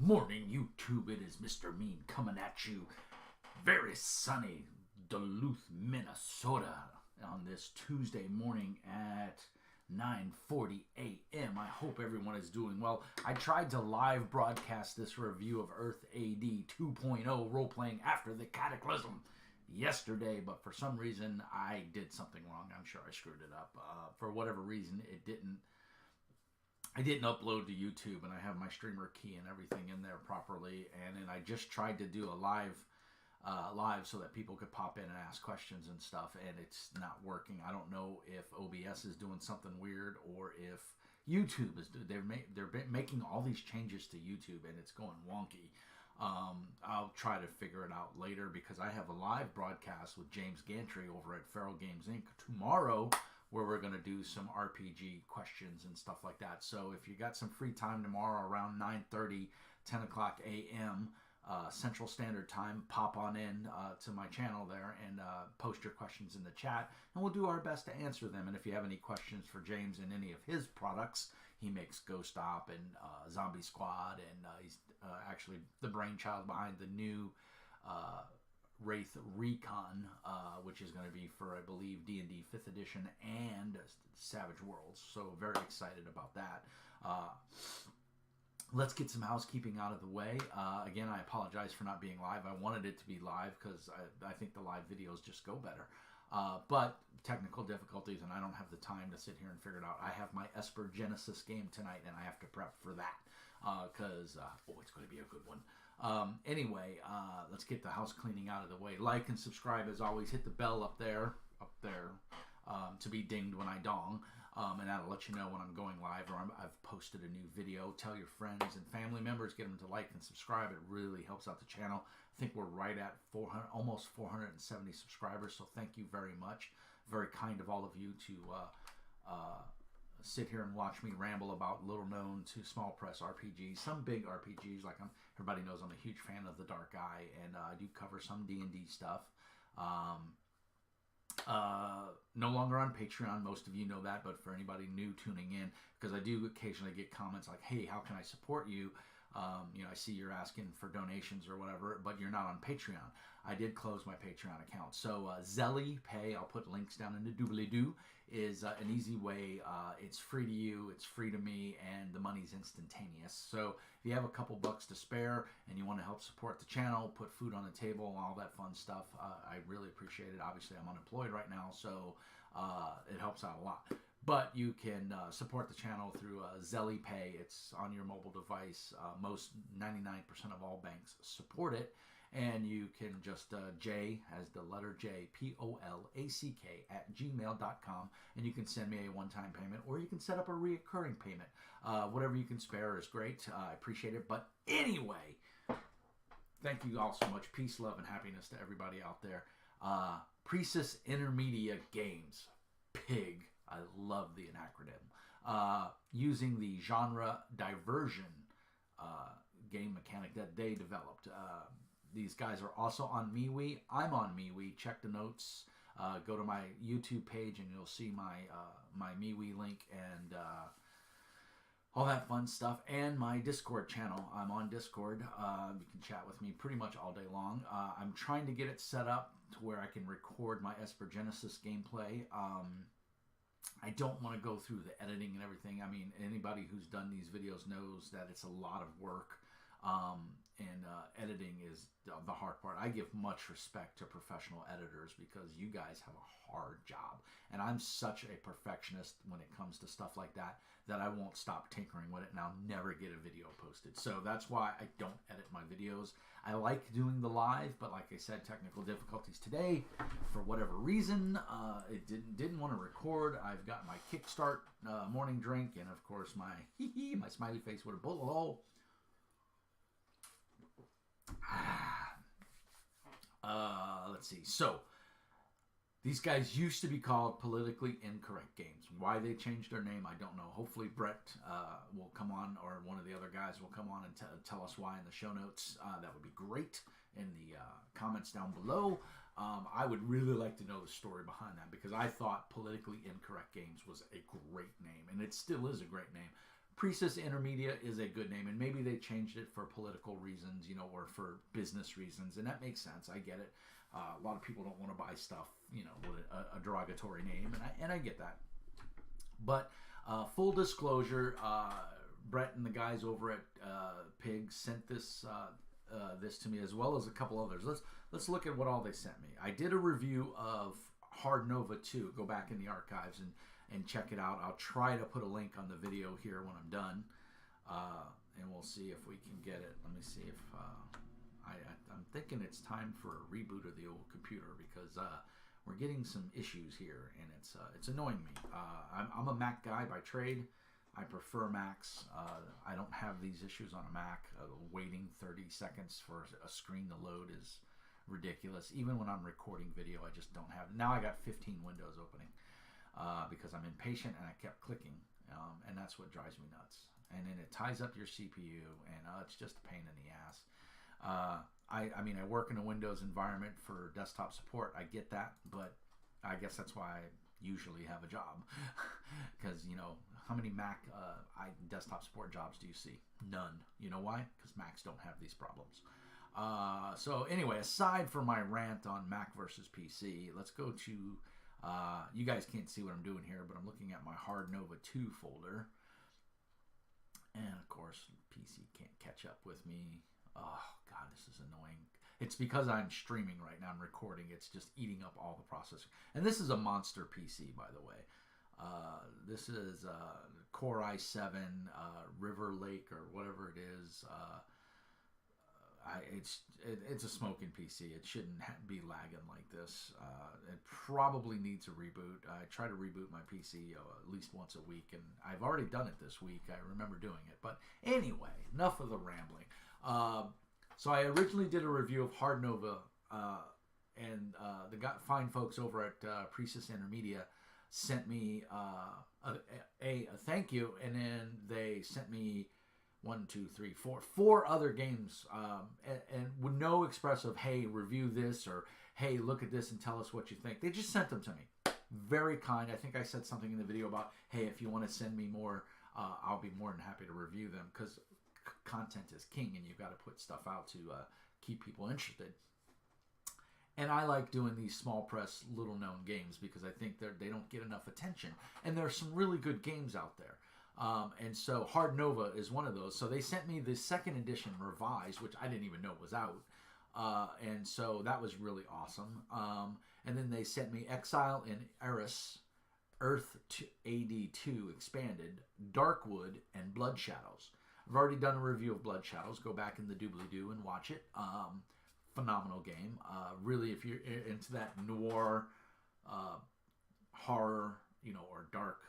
morning, YouTube. It is Mr. Mean coming at you. Very sunny Duluth, Minnesota on this Tuesday morning at 9:40 a.m. I hope everyone is doing well. I tried to live broadcast this review of EarthAD 2.0 role-playing after the Cataclysm yesterday, but for some reason I did something wrong. I'm sure I screwed it up. For whatever reason, I didn't upload to YouTube, and I have my streamer key and everything in there properly. And then I just tried to do a live so that people could pop in and ask questions and stuff, and it's not working. I don't know if OBS is doing something weird or if YouTube is. They're making all these changes to YouTube, and it's going wonky. I'll try to figure it out later because I have a live broadcast with James Gantry over at Feral Games Inc. tomorrow, where we're going to do some RPG questions and stuff like that. So if you got some free time tomorrow around 9:30, 10 o'clock a.m. Central Standard Time, pop on in to my channel there and post your questions in the chat, and we'll do our best to answer them. And if you have any questions for James and any of his products, he makes Ghost Op and Zombie Squad, and he's actually the brainchild behind the new Wraith Recon, which is going to be for, I believe, D&D 5th edition and Savage Worlds. So very excited about that. Let's get some housekeeping out of the way. Again, I apologize for not being live. I wanted it to be live because I think the live videos just go better. But technical difficulties, and I don't have the time to sit here and figure it out. I have my Esper Genesis game tonight, and I have to prep for that because, it's going to be a good one. Anyway, let's get the house cleaning out of the way. Like and subscribe as always. Hit the bell up there, to be dinged when I dong. And that'll let you know when I'm going live or I've posted a new video. Tell your friends and family members, get them to like and subscribe. It really helps out the channel. I think we're right at almost 470 subscribers, so thank you very much. Very kind of all of you to sit here and watch me ramble about little known to small press RPGs, some big RPGs. Like everybody knows I'm a huge fan of The Dark Eye, and I do cover some D&D stuff. No longer on Patreon, most of you know that, but for anybody new tuning in, because I do occasionally get comments like, hey, how can I support you? I see you're asking for donations or whatever, but you're not on Patreon. I did close my Patreon account. So Zelly Pay, I'll put links down in the doobly-doo, is an easy way. It's free to you, it's free to me, and the money's instantaneous. So if you have a couple bucks to spare and you want to help support the channel, put food on the table, all that fun stuff, I really appreciate it. Obviously, I'm unemployed right now, so it helps out a lot. But you can support the channel through Zelly Pay. It's on your mobile device. Most 99% of all banks support it. And you can just J as the letter J, POLACK @gmail.com, and you can send me a one-time payment, or you can set up a reoccurring payment. Whatever you can spare is great. I appreciate it. But anyway, thank you all so much. Peace, love, and happiness to everybody out there. Priestess Intermedia Games, PIG. I love the acronym. Using the genre diversion game mechanic that they developed. These guys are also on MeWe. I'm on MeWe. Check the notes. Go to my YouTube page and you'll see my MeWe link and all that fun stuff. And my Discord channel. I'm on Discord. You can chat with me pretty much all day long. I'm trying to get it set up to where I can record my Esper Genesis gameplay. I don't want to go through the editing and everything. I mean, anybody who's done these videos knows that it's a lot of work. And editing is the hard part. I give much respect to professional editors because you guys have a hard job. And I'm such a perfectionist when it comes to stuff like that I won't stop tinkering with it, and I'll never get a video posted. So that's why I don't edit my videos. I like doing the live, but like I said, technical difficulties today. For whatever reason, it didn't want to record. I've got my Kickstart morning drink, and of course my my smiley face with a bullet hole. Let's see. So these guys used to be called Politically Incorrect Games. Why they changed their name, I don't know. Hopefully Brett will come on, or one of the other guys will come on and tell us why in the show notes. That would be great in the comments down below. I would really like to know the story behind that, because I thought Politically Incorrect Games was a great name, and it still is a great name. Priestess Intermedia is a good name, and maybe they changed it for political reasons, you know, or for business reasons, and that makes sense. I get it. A lot of people don't want to buy stuff, you know, with a derogatory name, and I get that. But full disclosure, Brett and the guys over at Pig sent this to me, as well as a couple others. Let's look at what all they sent me. I did a review of Hard Nova 2. Go back in the archives and check it out. I'll try to put a link on the video here when I'm done, and we'll see if we can get it. Let me see if I'm thinking it's time for a reboot of the old computer, because we're getting some issues here, and it's annoying me. I'm a Mac guy by trade. I prefer Macs. I don't have these issues on a Mac. Waiting 30 seconds for a screen to load is ridiculous. Even when I'm recording video, I just don't have. Now I got 15 windows opening because I'm impatient and I kept clicking, and that's what drives me nuts. And then it ties up your CPU, and it's just a pain in the ass. I mean, I work in a Windows environment for desktop support. I get that, but I guess that's why I usually have a job, because, you know, how many Mac desktop support jobs do you see? None. You know why? Because Macs don't have these problems. So anyway, aside from my rant on Mac versus PC, let's go to, you guys can't see what I'm doing here, but I'm looking at my Hard Nova 2 folder. And of course, PC can't catch up with me. Oh, God, this is annoying. It's because I'm streaming right now. I'm recording. It's just eating up all the processing. And this is a monster PC, by the way. This is Core i7, River Lake, or whatever it is. It's a smoking PC. It shouldn't be lagging like this. It probably needs a reboot. I try to reboot my PC at least once a week, and I've already done it this week. I remember doing it. But anyway, enough of the rambling. So I originally did a review of Hard Nova, and the fine folks over at Priestess Intermedia sent me a thank you, and then they sent me 4 other games, and with no express of, hey, review this, or hey, look at this and tell us what you think. They just sent them to me. Very kind. I think I said something in the video about, hey, if you want to send me more, I'll be more than happy to review them, because content is king, and you've got to put stuff out to keep people interested. And I like doing these small press, little known games, because I think they don't get enough attention. And there are some really good games out there. And so Hard Nova is one of those. So they sent me the second edition revised, which I didn't even know was out. And so that was really awesome. And then they sent me Exile in Eris, EarthAD2 expanded, Darkwood, and Blood Shadows. I've already done a review of Blood Shadows. Go back in the doobly-doo and watch it. Phenomenal game. Really, if you're into that noir horror, you know, or dark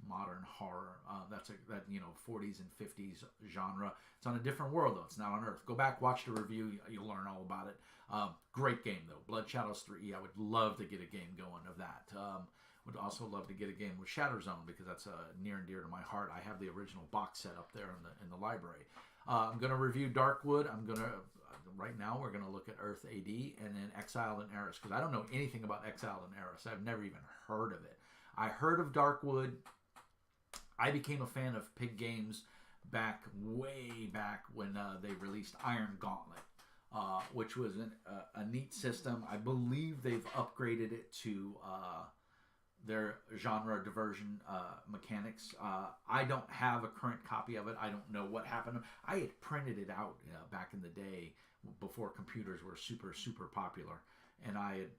modern horror, that 40s and 50s genre. It's on a different world, though. It's not on Earth. Go back, watch the review. You'll learn all about it. Great game, though. Blood Shadows 3. I would love to get a game going of that. Would also love to get a game with Shadow Zone, because that's near and dear to my heart. I have the original box set up there in the library. I'm going to review Darkwood. Right now we're going to look at EarthAD, and then Exile in Eris, because I don't know anything about Exile in Eris. I've never even heard of it. I heard of Darkwood. I became a fan of PIGames way back when they released Iron Gauntlet, which was a neat system. I believe they've upgraded it to their genre diversion mechanics. I don't have a current copy of it. I don't know what happened. I had printed it out back in the day before computers were super popular, and I had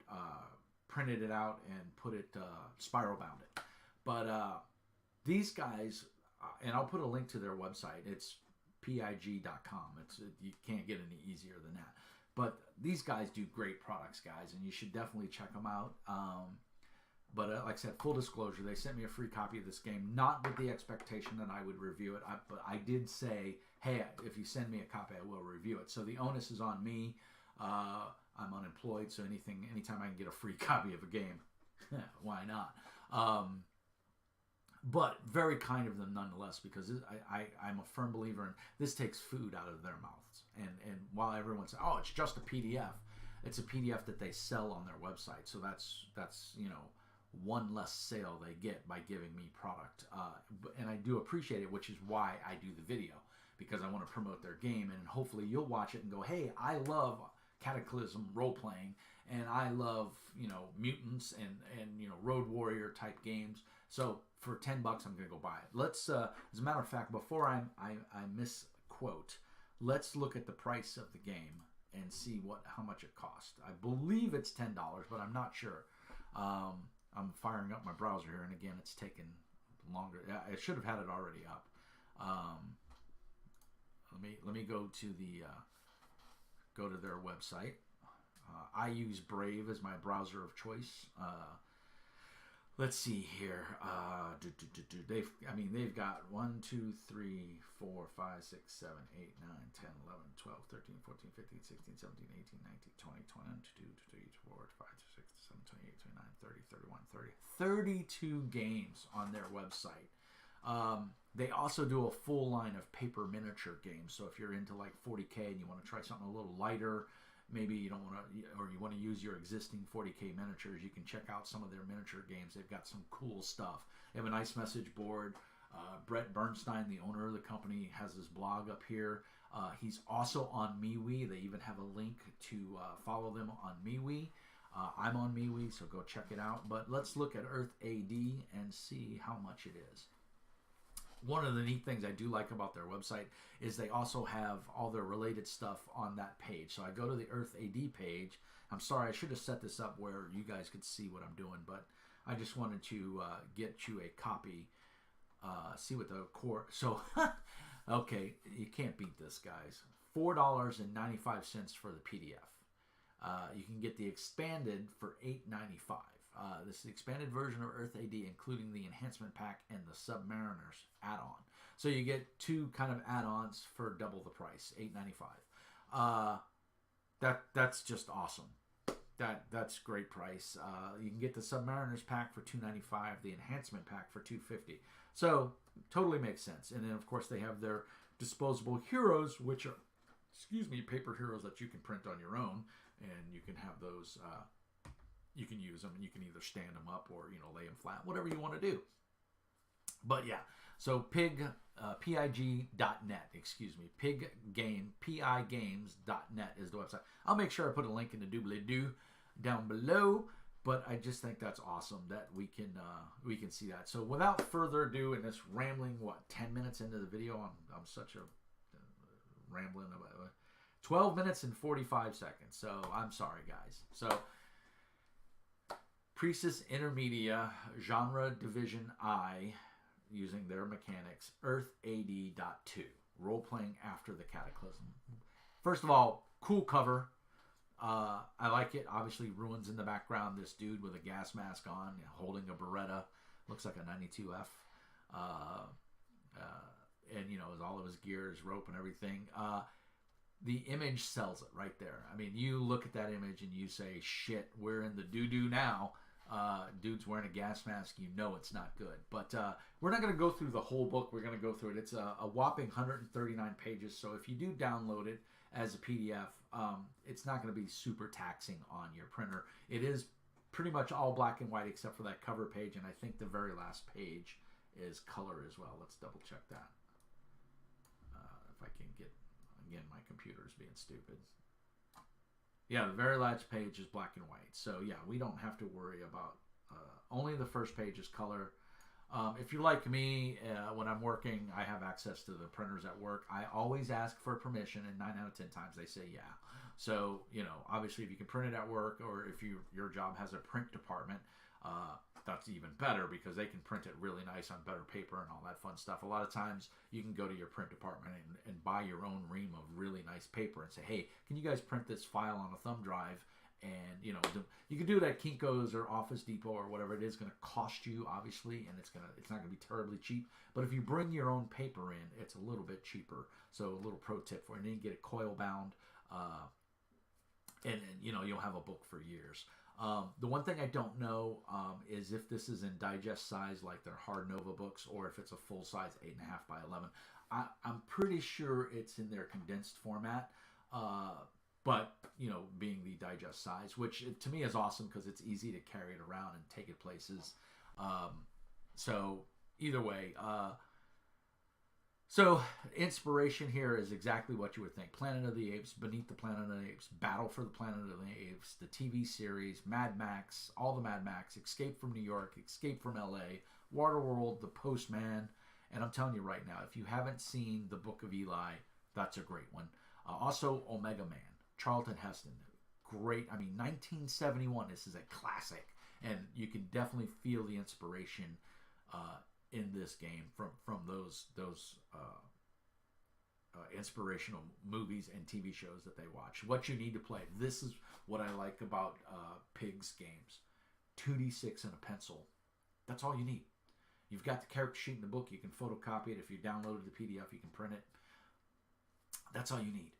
printed it out and put it spiral bound it. But these guys, and I'll put a link to their website. It's PIG.com. You can't get any easier than that. But these guys do great products, guys, and you should definitely check them out. But like I said, full disclosure, they sent me a free copy of this game, not with the expectation that I would review it. But I did say, hey, if you send me a copy, I will review it. So the onus is on me. I'm unemployed, so anytime I can get a free copy of a game, why not? But very kind of them nonetheless, because I'm a firm believer in this takes food out of their mouths. And while everyone says, oh, it's just a PDF, it's a PDF that they sell on their website. So that's one less sale they get by giving me product. And I do appreciate it, which is why I do the video, because I want to promote their game, and hopefully you'll watch it and go, hey, I love Cataclysm role-playing, and I love, mutants and Road Warrior type games. So for $10, I'm going to go buy it. Let's, as a matter of fact, before I misquote, let's look at the price of the game and see how much it cost. I believe it's $10, but I'm not sure. I'm firing up my browser here, and again, it's taken longer. I should have had it already up. Let me go to their website. I use Brave as my browser of choice. Let's see here. They've got 1, 2, 3, 4, 5, 6, 7, 8, 9, 10, 11, 12, 13, 14, 15, 16, 17, 18, 19, 20, 22, 23, 24, 25, 26, 27, 28, 29, 30, 31, 30. 32 games on their website. They also do a full line of paper miniature games. So if you're into like 40K and you want to try something a little lighter, maybe you don't want to, or you want to use your existing 40K miniatures, you can check out some of their miniature games. They've got some cool stuff. They have a nice message board. Brett Bernstein, the owner of the company, has his blog up here. He's also on MeWe. They even have a link to follow them on MeWe. I'm on MeWe, so go check it out. But let's look at EarthAD and see how much it is. One of the neat things I do like about their website is they also have all their related stuff on that page. So I go to the EarthAD page. I'm sorry, I should have set this up where you guys could see what I'm doing, but I just wanted to get you a copy. See what the core... So, okay, you can't beat this, guys. $4.95 for the PDF. You can get the expanded for $8.95. This is the expanded version of EarthAD, including the enhancement pack and the Submariners add-on. So you get two kind of add-ons for double the price, $8.95. That's just awesome. That's great price. You can get the Submariners pack for $2.95, the enhancement pack for $2.50. So totally makes sense. And then of course they have their disposable heroes, which are, paper heroes that you can print on your own, and you can have those. You can use them, and you can either stand them up or lay them flat, whatever you want to do. But yeah, so PIGames.net, PIGames.net is the website. I'll make sure I put a link in the doobly-doo down below. But I just think that's awesome that we can see that. So without further ado, in this rambling, 10 minutes into the video, I'm such a rambling about 12 minutes and 45 seconds. So I'm sorry, guys. So Priestess Intermedia, Genre Division I, using their mechanics, EarthAD.2, role-playing after the Cataclysm. First of all, cool cover. I like it. Obviously, Ruins in the background. This dude with a gas mask on, holding a Beretta. Looks like a 92F. And, all of his gear, his rope and everything. The image sells it right there. I mean, you look at that image and you say, shit, we're in the doo-doo now. Dude's wearing a gas mask. It's not good. But we're not going to go through the whole book. We're going to go through it. It's a whopping 139 pages. So if you do download it as a PDF, it's not going to be super taxing on your printer. It is pretty much all black and white except for that cover page, and I think the very last page is color as well. Let's double check that. If I can get, again, my computer's being stupid. Yeah, the very last page is black and white. So yeah, we don't have to worry about, only the first page is color. If you're like me, when I'm working, I have access to the printers at work. I always ask for permission, and 9 out of 10 times they say yeah. So, obviously if you can print it at work, or if your job has a print department, that's even better because they can print it really nice on better paper and all that fun stuff. A lot of times you can go to your print department and buy your own ream of really nice paper and say, hey, can you guys print this file on a thumb drive? And, you can do it at Kinko's or Office Depot or whatever. It is going to cost you, obviously, and it's not going to be terribly cheap. But if you bring your own paper in, it's a little bit cheaper. So a little pro tip for you. And then you get it coil bound, and you'll have a book for years. The one thing I don't know is if this is in digest size like their Hard Nova books, or if it's a full size 8.5 by 11. I'm pretty sure it's in their condensed format. but being the digest size, which to me is awesome because it's easy to carry it around and take it places. So either way, so inspiration here is exactly what you would think: Planet of the Apes, Beneath the Planet of the Apes, Battle for the Planet of the Apes, the TV series, Mad Max, all the Mad Max, Escape from New York, Escape from LA, Waterworld, The Postman. And I'm telling you right now, if you haven't seen The Book of Eli, that's a great one. Also, Omega Man, Charlton Heston, great. I mean, 1971. This is a classic, and you can definitely feel the inspiration in this game from those inspirational movies and TV shows that they watch. What you need to play. This is what I like about PIGames. 2d6 and a pencil. That's all you need. You've got the character sheet in the book. You can photocopy it. If you downloaded the PDF, you can print it. That's all you need.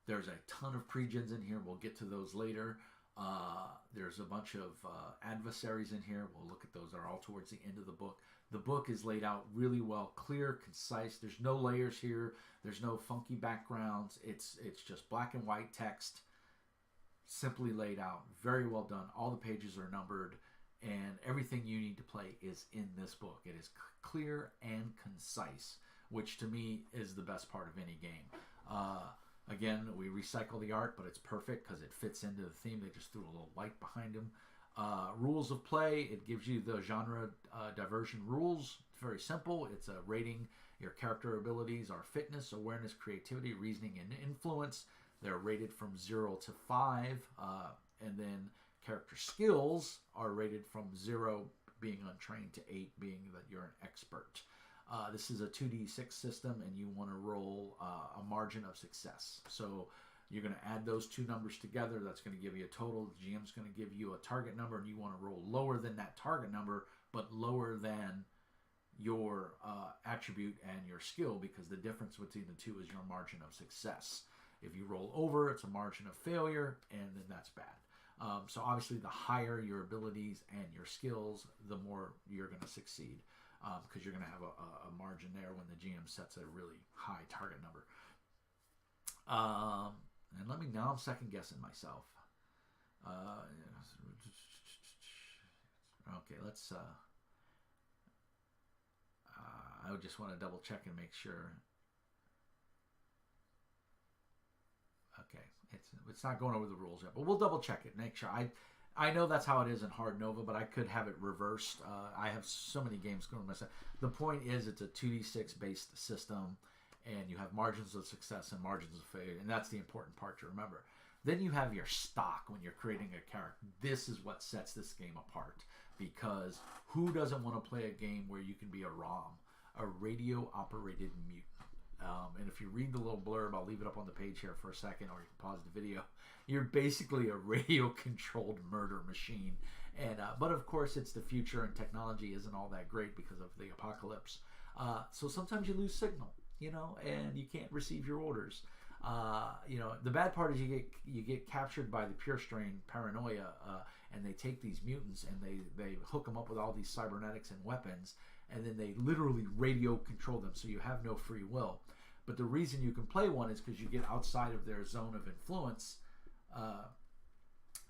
There's a ton of pre-gens in here. We'll get to those later. There's a bunch of adversaries in here. We'll look at those. They're all towards the end of the book. The book is laid out really well, clear, concise. There's no layers here. There's no funky backgrounds. It's just black and white text, simply laid out. Very well done. All the pages are numbered, and everything you need to play is in this book. It is clear and concise, which to me is the best part of any game. Again, we recycle the art, but it's perfect because it fits into the theme. They just threw a little light behind him. Rules of play, it gives you the genre diversion rules. It's very simple. It's a rating. Your character abilities are fitness, awareness, creativity, reasoning, and influence. They're rated from 0 to 5. And then character skills are rated from 0 being untrained to 8 being that you're an expert. This is a 2d6 system, and you want to roll a margin of success. So you're going to add those two numbers together. That's going to give you a total. The GM's going to give you a target number, and you want to roll lower than that target number, but lower than your attribute and your skill, because the difference between the two is your margin of success. If you roll over, it's a margin of failure, and then that's bad. So obviously, the higher your abilities and your skills, the more you're going to succeed. Because you're going to have a margin there when the GM sets a really high target number. And now I'm second guessing myself. Okay, let's. I would just want to double check and make sure. Okay, it's not going over the rules yet, but we'll double check it. Make sure. I know that's how it is in Hard Nova, but I could have it reversed. I have so many games going myself. The point is, it's a 2d6 based system, and you have margins of success and margins of failure, and that's the important part to remember. Then you have your stock when you're creating a character. This is what sets this game apart, because who doesn't want to play a game where you can be a ROM, a radio-operated mutant? And if you read the little blurb, I'll leave it up on the page here for a second, or you can pause the video. You're basically a radio-controlled murder machine. And but of course, it's the future, and technology isn't all that great because of the apocalypse. So sometimes you lose signal, and you can't receive your orders. The bad part is you get captured by the pure strain paranoia, and they take these mutants and they hook them up with all these cybernetics and weapons, and then they literally radio control them, so you have no free will. But the reason you can play one is because you get outside of their zone of influence,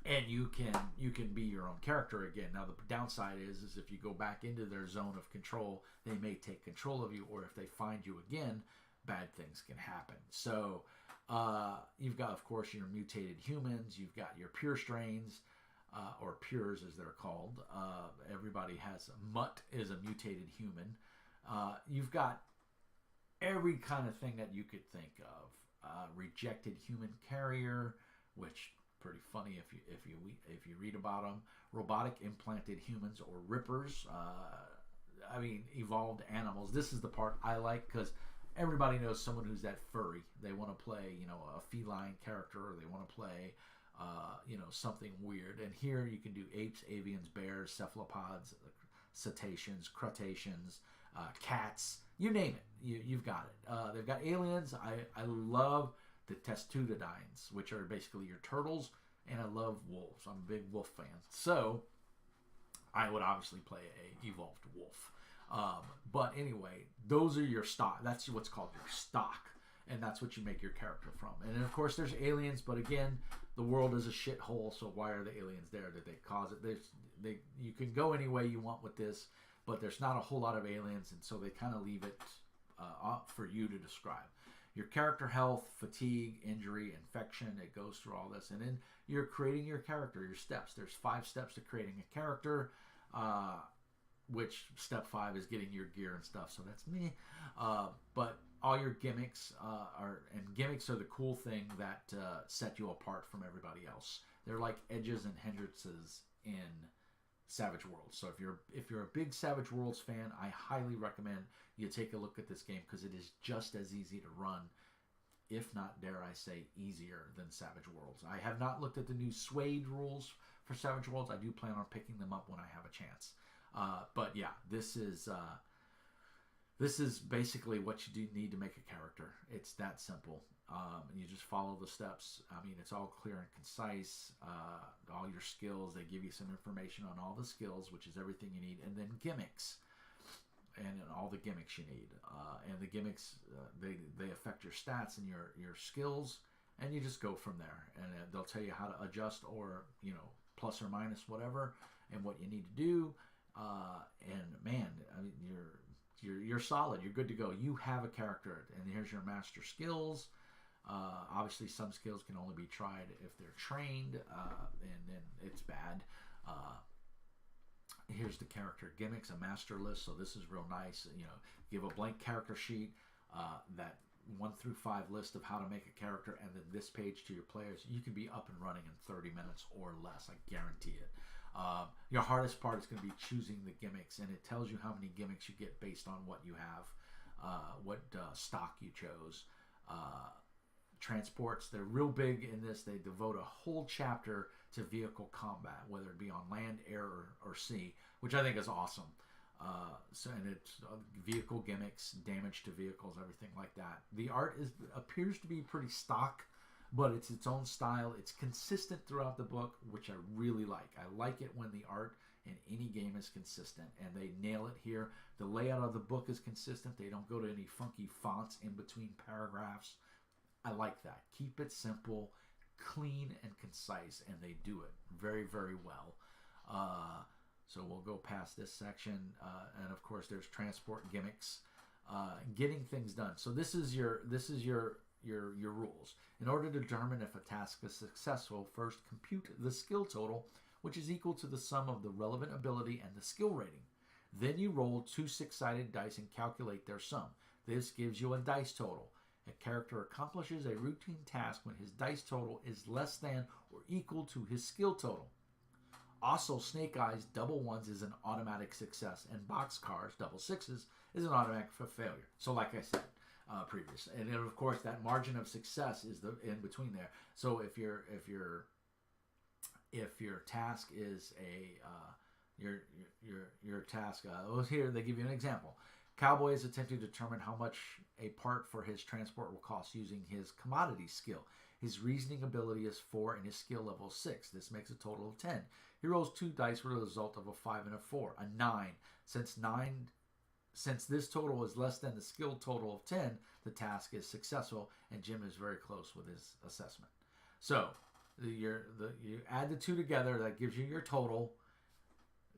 and you can be your own character again. Now the downside is if you go back into their zone of control, they may take control of you, or if they find you again, bad things can happen. So you've got, of course, your mutated humans. You've got your pure strains, or pures as they're called. Everybody has Mutt is a mutated human. You've got every kind of thing that you could think of. Rejected human carrier, which pretty funny if you read about them. Robotic implanted humans, or rippers. Evolved animals. This is the part I like, because everybody knows someone who's that furry. They want to play, a feline character, or they want to play, something weird. And here you can do apes, avians, bears, cephalopods, cetaceans, crustaceans, cats. You name it, you've got it. They've got aliens. I love the testudodines, which are basically your turtles, and I love wolves. I'm a big wolf fan. So I would obviously play a evolved wolf. But anyway, those are your stock. That's what's called your stock. and that's what you make your character from. And then, of course, there's aliens, but again, the world is a shithole, so why are the aliens there? Did they cause it? You can go any way you want with this, but there's not a whole lot of aliens, and so they kind of leave it up for you to describe. Your character health, fatigue, injury, infection, it goes through all this. And then you're creating your character, your steps. There's 5 steps to creating a character, which step 5 is getting your gear and stuff. So that's me. But all your gimmicks and gimmicks are the cool thing that set you apart from everybody else. They're like edges and hindrances in Savage Worlds. So if you're a big Savage Worlds fan, I highly recommend you take a look at this game, because it is just as easy to run, if not, dare I say, easier than Savage Worlds. I have not looked at the new Suede rules for Savage Worlds. I do plan on picking them up when I have a chance. But yeah, this is basically what you do need to make a character. It's that simple. And you just follow the steps. I mean, it's all clear and concise. All your skills, they give you some information on all the skills, which is everything you need. And then gimmicks, and all the gimmicks you need. And the gimmicks, they affect your stats and your skills, and you just go from there. And they'll tell you how to adjust, or plus or minus whatever, and what you need to do. And man, I mean, you're solid. You're good to go. You have a character, and here's your master skills. Obviously, some skills can only be tried if they're trained, and then it's bad. Here's the character gimmicks, a master list. So this is real nice. Give a blank character sheet, that 1 through 5 list of how to make a character, and then this page to your players. You can be up and running in 30 minutes or less. I guarantee it. Your hardest part is going to be choosing the gimmicks, and it tells you how many gimmicks you get based on what you have, what stock you chose. Transports, they're real big in this. They devote a whole chapter to vehicle combat, whether it be on land, air, or sea, which I think is awesome. And it's vehicle gimmicks, damage to vehicles, everything like that. The art appears to be pretty stock, but it's its own style. It's consistent throughout the book, which I really like. I like it when the art in any game is consistent, and they nail it here. The layout of the book is consistent. They don't go to any funky fonts in between paragraphs. I like that. Keep it simple, clean, and concise, and they do it very, very well. So we'll go past this section, and of course, there's transport gimmicks, getting things done. So this is your rules. In order to determine if a task is successful, first compute the skill total, which is equal to the sum of the relevant ability and the skill rating. Then you roll 2 6-sided dice and calculate their sum. This gives you a dice total. A character accomplishes a routine task when his dice total is less than or equal to his skill total. Also, Snake Eyes double ones is an automatic success, and Boxcars double sixes is an automatic failure. So like I said previously, and then of course that margin of success is the in between there. So if your task is your task, here they give you an example. Cowboy is attempting to determine how much a part for his transport will cost using his commodity skill. His reasoning ability is 4 and his skill level is 6. This makes a total of 10. He rolls 2 dice with a result of a 5 and a 4, a 9. Since this total is less than the skill total of 10, the task is successful, and Jim is very close with his assessment. So you add the 2 together, that gives you your total.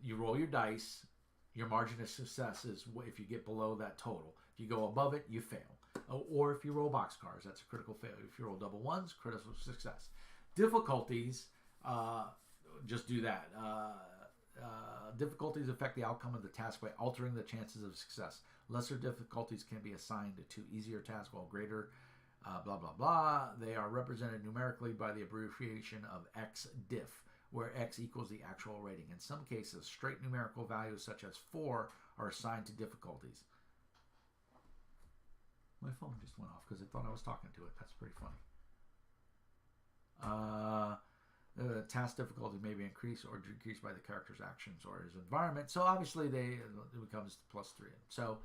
You roll your dice. Your margin of success is if you get below that total. If you go above it, you fail. Or if you roll boxcars, that's a critical failure. If you roll double ones, critical success. Difficulties, just do that. Difficulties affect the outcome of the task by altering the chances of success. Lesser difficulties can be assigned to easier tasks, while greater blah, blah, blah. They are represented numerically by the abbreviation of XDiff, where X equals the actual rating. In some cases, straight numerical values such as 4 are assigned to difficulties. My phone just went off because it thought I was talking to it. That's pretty funny. Task difficulty may be increased or decreased by the character's actions or his environment. So obviously it becomes +3. So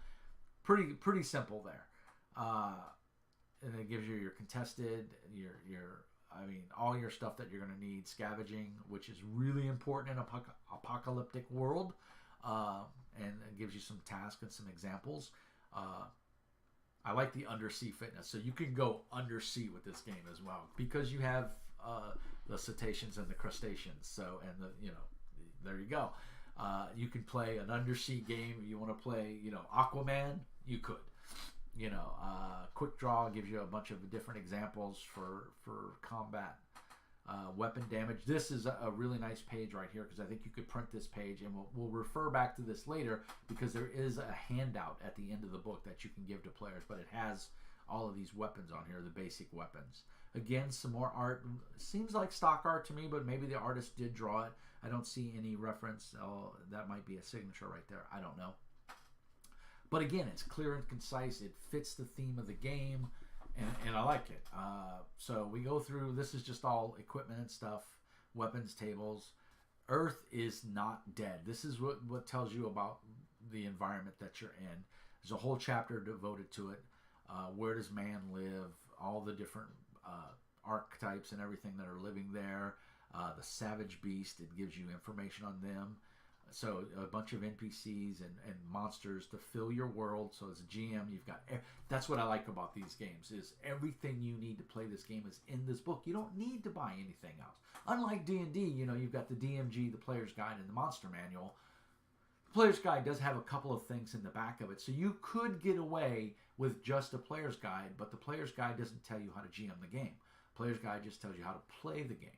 pretty simple there. And it gives you your contested, all your stuff that you're going to need. Scavenging, which is really important in an apocalyptic world, and it gives you some tasks and some examples. I like the undersea fitness. So you can go undersea with this game as well, because you have the cetaceans and the crustaceans. So, and the, you know, there you go. You can play an undersea game. You want to play, you know, Aquaman, you could. You know, Quick Draw gives you a bunch of different examples for combat. Weapon damage. This is a really nice page right here, because I think you could print this page, and we'll refer back to this later, because there is a handout at the end of the book that you can give to players, but it has all of these weapons on here, the basic weapons. Again, some more art. Seems like stock art to me, but maybe the artist did draw it. I don't see any reference. Oh, that might be a signature right there. I don't know. But again, it's clear and concise. It fits the theme of the game, and I like it. So we go through, this is just all equipment and stuff, weapons tables. Earth is not dead. This is what tells you about the environment that you're in. There's a whole chapter devoted to it. Where does man live? All the different archetypes and everything that are living there. The savage beast, it gives you information on them. So a bunch of NPCs and monsters to fill your world. So as a GM, you've got, that's what I like about these games, is everything you need to play this game is in this book. You don't need to buy anything else. Unlike D&D, you know, you've got the DMG, the Player's Guide, and the Monster Manual. The Player's Guide does have a couple of things in the back of it. So you could get away with just a Player's Guide, but the Player's Guide doesn't tell you how to GM the game. Player's Guide just tells you how to play the game.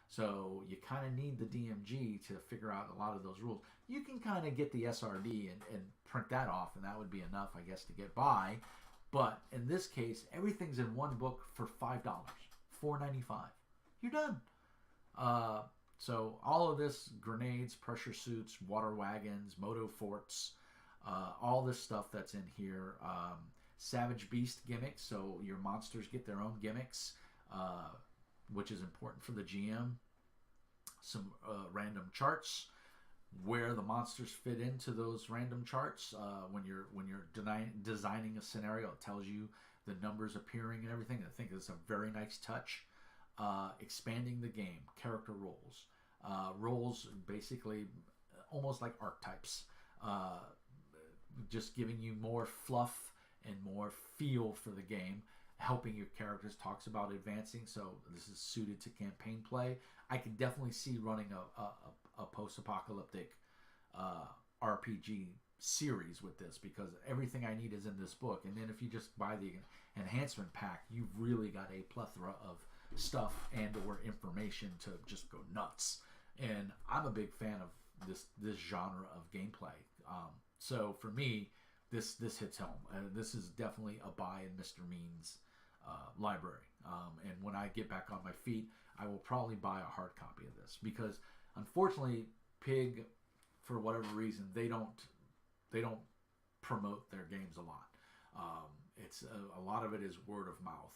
So you kind of need the DMG to figure out a lot of those rules. You can kind of get the SRD and print that off, and that would be enough, I guess, to get by. But in this case, everything's in one book for $5, $4.95. You're done. So all of this, grenades, pressure suits, water wagons, moto forts, all this stuff that's in here. Savage Beast gimmicks, so your monsters get their own gimmicks, which is important for the GM. Some random charts where the monsters fit into those random charts. When you're designing a scenario, it tells you the numbers appearing and everything. I think it's a very nice touch. Expanding the game, character roles. Roles basically almost like archetypes. Just giving you more fluff and more feel for the game. Helping your characters, talks about advancing, so this is suited to campaign play. I can definitely see running a post-apocalyptic RPG series with this, because everything I need is in this book. And then if you just buy the enhancement pack, you've really got a plethora of stuff and or information to just go nuts. And I'm a big fan of this genre of gameplay. So for me, this hits home. This is definitely a buy in Mr. Mean's library. And when I get back on my feet, I will probably buy a hard copy of this, because unfortunately, Pig, for whatever reason, they don't promote their games a lot. It's a lot of it is word of mouth.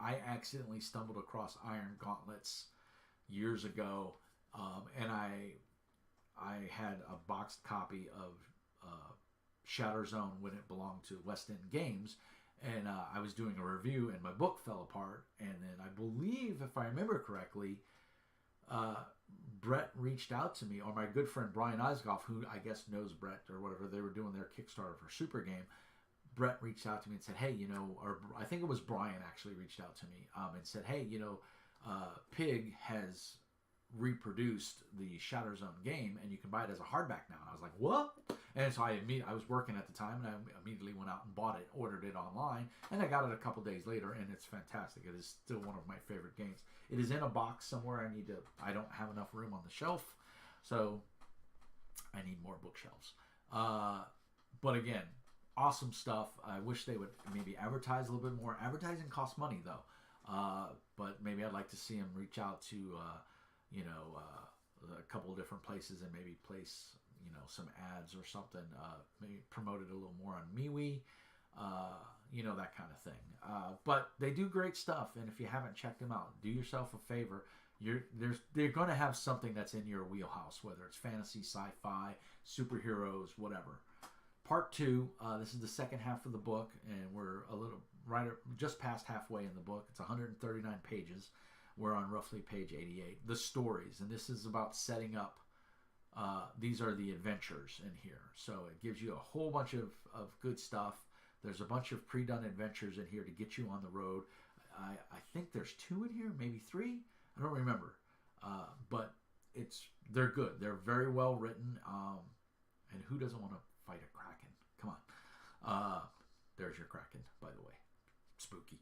I accidentally stumbled across Iron Gauntlets years ago, and I had a boxed copy of Shatter Zone when it belonged to West End Games, and I was doing a review and my book fell apart, and then I believe, if I remember correctly, Brett reached out to me, or my good friend Brian Eisgoff, who I guess knows Brett or whatever, they were doing their Kickstarter for Super Game. Brett reached out to me and said, hey, you know, or I think it was Brian actually reached out to me and said, hey, you know, Pig has reproduced the Shatter Zone game, and you can buy it as a hardback now. And I was like, what? And so I was working at the time, and I immediately went out and bought it, ordered it online, and I got it a couple days later, and it's fantastic. It is still one of my favorite games. It is in a box somewhere. I don't have enough room on the shelf, so I need more bookshelves. But again, awesome stuff. I wish they would maybe advertise a little bit more. Advertising costs money, though. But maybe I'd like to see them reach out to a couple of different places and maybe place, you know, some ads or something. Maybe promote it a little more on MeWe, you know, that kind of thing. But they do great stuff, and if you haven't checked them out, do yourself a favor. They're going to have something that's in your wheelhouse, whether it's fantasy, sci-fi, superheroes, whatever. Part 2, this is the second half of the book, and we're just past halfway in the book. It's 139 pages. We're on roughly page 88. The stories, and this is about setting up. These are the adventures in here. So it gives you a whole bunch of good stuff. There's a bunch of pre-done adventures in here to get you on the road. I think there's 2 in here, maybe 3. I don't remember, but they're good. They're very well written. And who doesn't want to fight a kraken? Come on. There's your kraken, by the way. Spooky.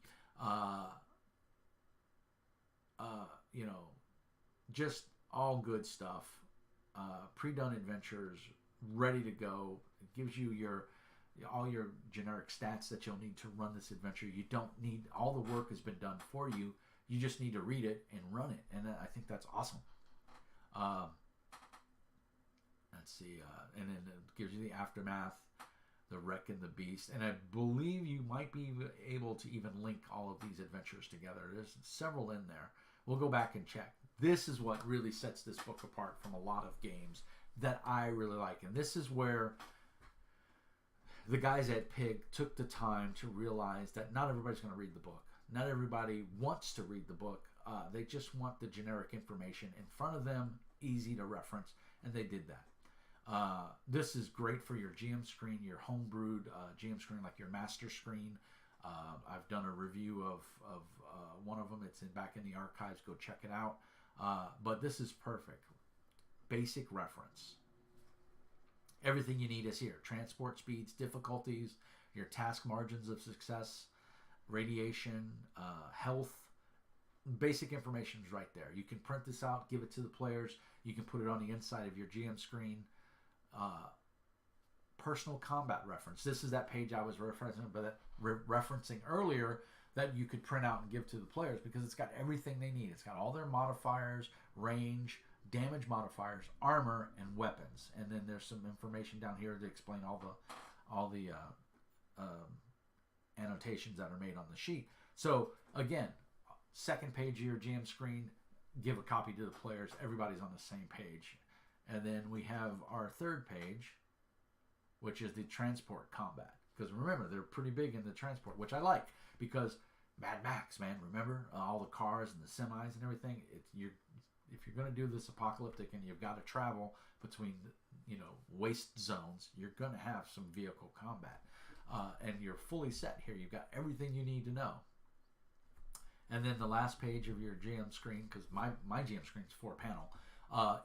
You know, just all good stuff. Pre-done adventures, ready to go. It gives you all your generic stats that you'll need to run this adventure. You don't need, all the work has been done for you. You just need to read it and run it. And I think that's awesome. Let's see. And then it gives you the aftermath, the wreck and the beast. And I believe you might be able to even link all of these adventures together. There's several in there. We'll go back and check. This is what really sets this book apart from a lot of games that I really like. And this is where the guys at Pig took the time to realize that not everybody's going to read the book. Not everybody wants to read the book. They just want the generic information in front of them, easy to reference, and they did that. This is great for your GM screen, your homebrewed GM screen, like your master screen. I've done a review of one of them. It's back in the archives. Go check it out. But this is perfect. Basic reference. Everything you need is here. Transport speeds, difficulties, your task margins of success, radiation, health. Basic information is right there. You can print this out, give it to the players. You can put it on the inside of your GM screen. Personal combat reference. This is that page I was referencing earlier that you could print out and give to the players because it's got everything they need. It's got all their modifiers, range, damage modifiers, armor, and weapons. And then there's some information down here to explain all the annotations that are made on the sheet. So again, second page of your GM screen, give a copy to the players. Everybody's on the same page. And then we have our third page, which is the transport combat. Because remember, they're pretty big in the transport, which I like because Mad Max, man, remember all the cars and the semis and everything. If you're going to do this apocalyptic and you've got to travel between waste zones, you're going to have some vehicle combat, and you're fully set here. You've got everything you need to know. And then the last page of your GM screen, because my GM screen is 4-panel,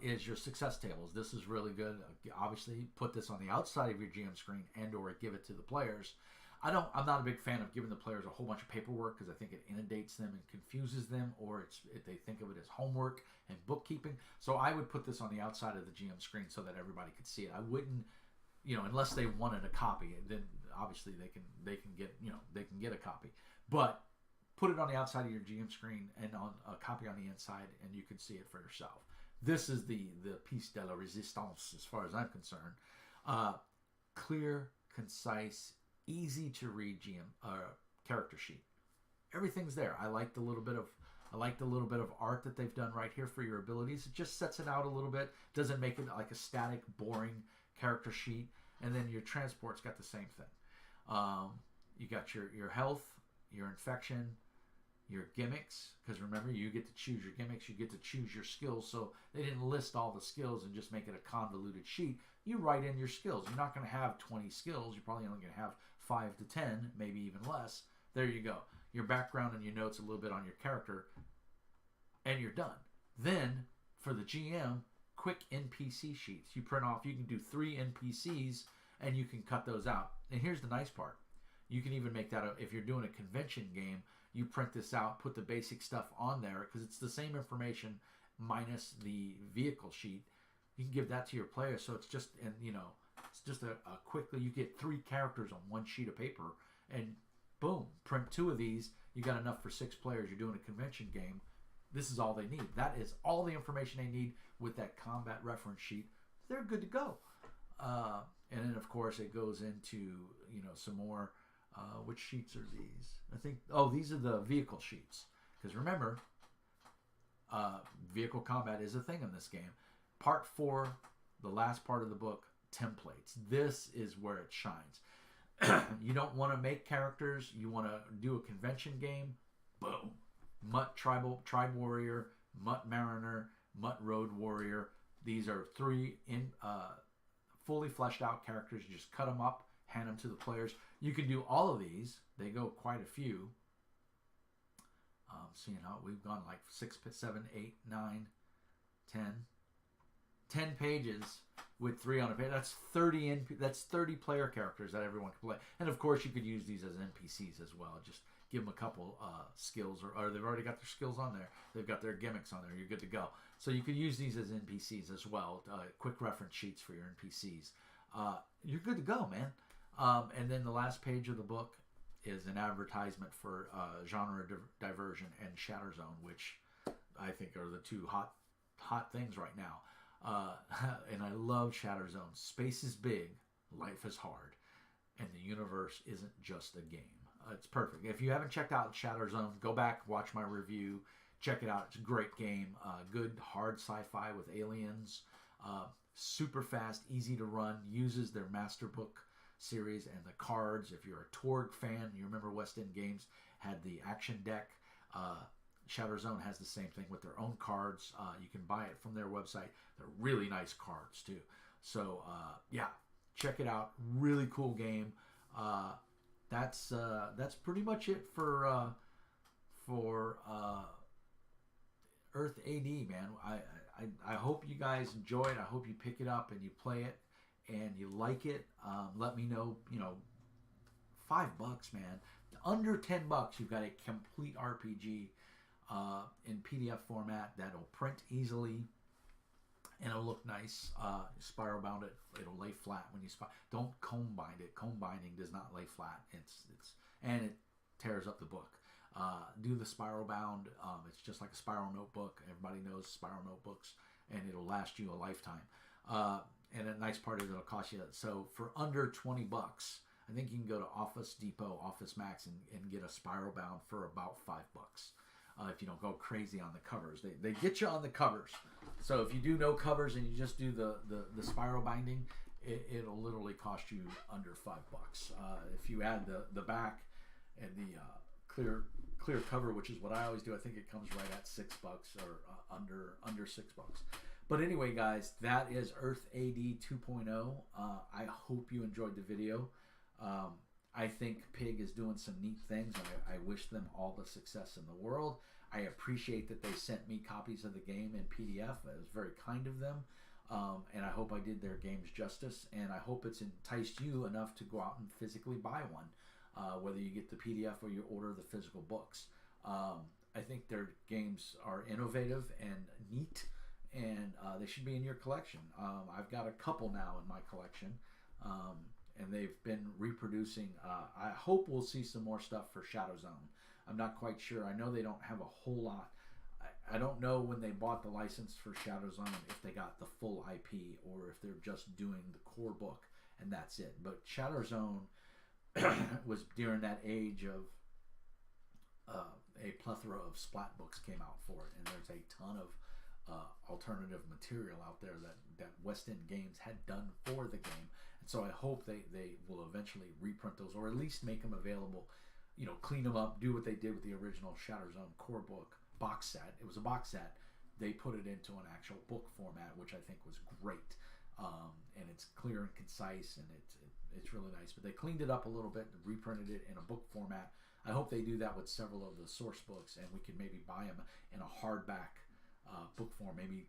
is your success tables. This is really good. Obviously, put this on the outside of your GM screen and/or give it to the players. I'm not a big fan of giving the players a whole bunch of paperwork because I think it inundates them and confuses them, or they think of it as homework and bookkeeping. So I would put this on the outside of the GM screen so that everybody could see it. I wouldn't, unless they wanted a copy, then obviously they can get a copy. But put it on the outside of your GM screen and on a copy on the inside, and you can see it for yourself. This is the piece de la resistance as far as I'm concerned. Clear, concise, easy to read character sheet. Everything's there. I like the little bit of art that they've done right here for your abilities. It just sets it out a little bit. Doesn't make it like a static, boring character sheet. And then your transport's got the same thing. You got your health, your infection, your gimmicks, because remember, you get to choose your gimmicks, you get to choose your skills. So they didn't list all the skills and just make it a convoluted sheet. You write in your skills. You're not going to have 20 skills. You're probably only going to have 5 to 10, maybe even less. There you go. Your background and your notes, a little bit on your character, and you're done. Then for the GM, quick NPC sheets. You print off, you can do 3 NPCs and you can cut those out. And here's the nice part. You can even make that, if you're doing a convention game, you print this out, put the basic stuff on there because it's the same information minus the vehicle sheet. You can give that to your player, so it's just a quickly, you get 3 characters on 1 sheet of paper, and boom, print 2 of these. You got enough for 6 players. You're doing a convention game. This is all they need. That is all the information they need with that combat reference sheet. They're good to go. And then of course it goes into some more. Which sheets are these? I think, these are the vehicle sheets. Because remember, vehicle combat is a thing in this game. Part 4, the last part of the book, templates. This is where it shines. You don't want to make characters. You want to do a convention game. Boom. Mutt Tribe Warrior, Mutt Mariner, Mutt Road Warrior. These are 3 fully fleshed out characters. You just cut them up, hand them to the players. You can do all of these. They go quite a few. Seeing how we've gone like 6, 7, 8, 9, 10 pages with 3 on a page. That's 30 player characters that everyone can play. And of course, you could use these as NPCs as well. Just give them a couple skills, or they've already got their skills on there. They've got their gimmicks on there. You're good to go. So you could use these as NPCs as well. Quick reference sheets for your NPCs. You're good to go, man. And then the last page of the book is an advertisement for Genre Diversion and Shatterzone, which I think are the two hot things right now. And I love Shatterzone. Space is big, life is hard, and the universe isn't just a game. It's perfect. If you haven't checked out Shatterzone, go back, watch my review, check it out. It's a great game. Good hard sci-fi with aliens. Super fast, easy to run. Uses their master book series and the cards. If you're a Torg fan, you remember West End Games had the action deck. Shatterzone has the same thing with their own cards. You can buy it from their website. They're really nice cards too. So yeah, check it out. Really cool game. That's pretty much it for EarthAD, man. I hope you guys enjoy it. I hope you pick it up and you play it and you like it. Let me know. $5, man. Under $10, you've got a complete RPG in PDF format that'll print easily and it'll look nice. Spiral bound it. It'll lay flat when you don't comb bind it. Comb binding does not lay flat. And it tears up the book. Do the spiral bound. It's just like a spiral notebook. Everybody knows spiral notebooks, and it'll last you a lifetime. And a nice part is it'll cost you. So for under $20, I think you can go to Office Depot, Office Max, and get a spiral bound for about $5. If you don't go crazy on the covers, they get you on the covers. So if you do no covers and you just do the spiral binding, it'll literally cost you under $5. If you add the back and the clear cover, which is what I always do, I think it comes right at $6 or under $6. But anyway, guys, that is EarthAD 2.0. I hope you enjoyed the video. I think Pig is doing some neat things, and I wish them all the success in the world. I appreciate that they sent me copies of the game in PDF. It was very kind of them. And I hope I did their games justice, and I hope it's enticed you enough to go out and physically buy one, whether you get the PDF or you order the physical books. I think their games are innovative and neat, and they should be in your collection. I've got a couple now in my collection, and they've been reproducing. I hope we'll see some more stuff for Shadowzone. I'm not quite sure. I know they don't have a whole lot. I don't know when they bought the license for Shadowzone if they got the full IP or if they're just doing the core book and that's it. But Shadowzone was during that age of a plethora of splat books came out for it, and there's a ton of alternative material out there that West End Games had done for the game. And so I hope they will eventually reprint those, or at least make them available, clean them up, do what they did with the original Shadowzone core book box set. It was a box set. They put it into an actual book format, which I think was great. And it's clear and concise, and it's really nice. But they cleaned it up a little bit and reprinted it in a book format. I hope they do that with several of the source books, and we can maybe buy them in a hardback book form, maybe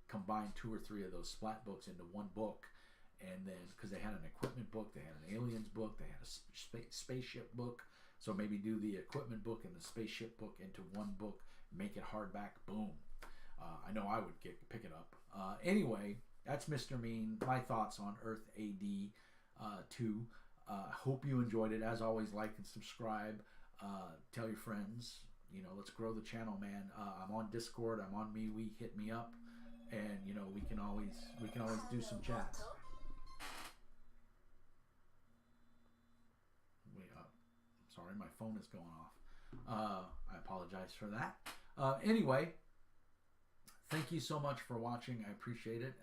combine two or three of those splat books into one book. And then, because they had an equipment book, they had an aliens book, they had a spaceship book, so maybe do the equipment book and the spaceship book into one book, make it hardback, boom. I know I would pick it up. Anyway, that's Mr. Mean, my thoughts on EarthAD 2. Hope you enjoyed it. As always, like and subscribe. Tell your friends. Let's grow the channel, man. I'm on Discord. I'm on MeWe. Hit me up, and we can always do some chats. Sorry, my phone is going off. I apologize for that. Anyway, thank you so much for watching. I appreciate it.